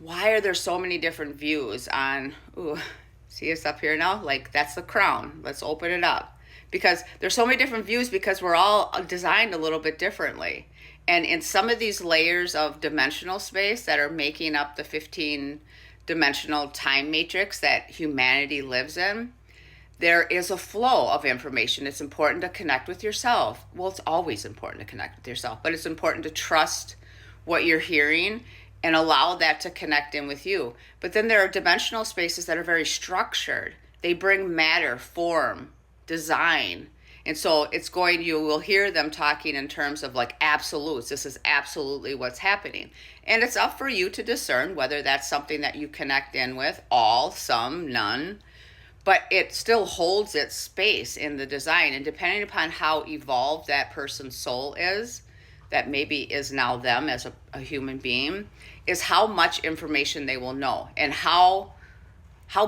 why are there so many different views on, ooh, see us up here now? Like, that's the crown. Let's open it up. Because there's so many different views because we're all designed a little bit differently. And in some of these layers of dimensional space that are making up the 15 dimensional time matrix that humanity lives in, there is a flow of information. It's important to connect with yourself. Well, it's always important to connect with yourself, but it's important to trust what you're hearing and allow that to connect in with you. But then there are dimensional spaces that are very structured. They bring matter, form, design. And so you will hear them talking in terms of like absolutes. This is absolutely what's happening. And it's up for you to discern whether that's something that you connect in with, all, some, none. But it still holds its space in the design. And depending upon how evolved that person's soul is, that maybe is now them as a human being, is how much information they will know and how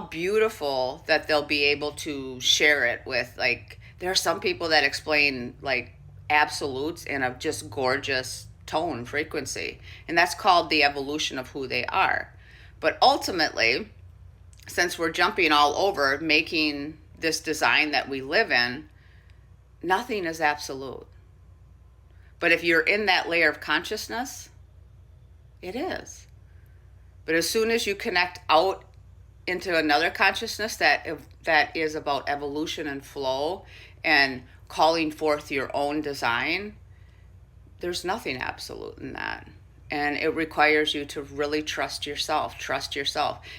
beautiful that they'll be able to share it with. Like, there are some people that explain like absolutes in a just gorgeous tone frequency, and that's called the evolution of who they are. But ultimately, since we're jumping all over making this design that we live in, nothing is absolute. But if you're in that layer of consciousness, it is. But as soon as you connect out into another consciousness that is about evolution and flow and calling forth your own design, there's nothing absolute in that. And it requires you to really trust yourself.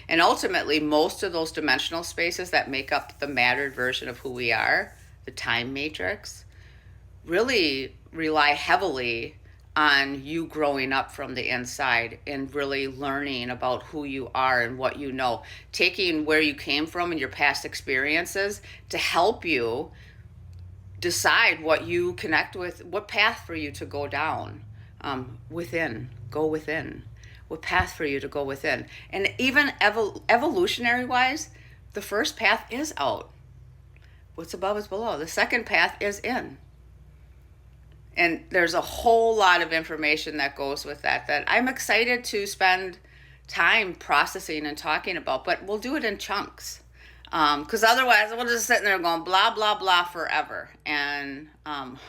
And ultimately, most of those dimensional spaces that make up the mattered version of who we are, the time matrix, really rely heavily on you growing up from the inside and really learning about who you are and what you know, taking where you came from and your past experiences to help you decide what you connect with, what path for you to go down. Go within, what path for you to go within. And even evolutionary wise, the first path is out. What's above is below. The second path is in. And there's a whole lot of information that goes with that I'm excited to spend time processing and talking about, but we'll do it in chunks. Because otherwise we'll just sitting there going blah, blah, blah forever. And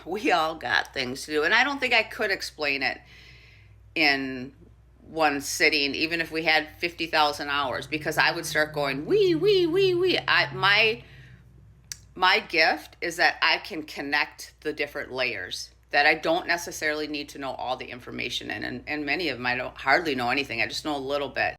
we all got things to do. And I don't think I could explain it in one sitting, even if we had 50,000 hours, because I would start going, we. My gift is that I can connect the different layers, that I don't necessarily need to know all the information in. And many of them I don't hardly know anything. I just know a little bit.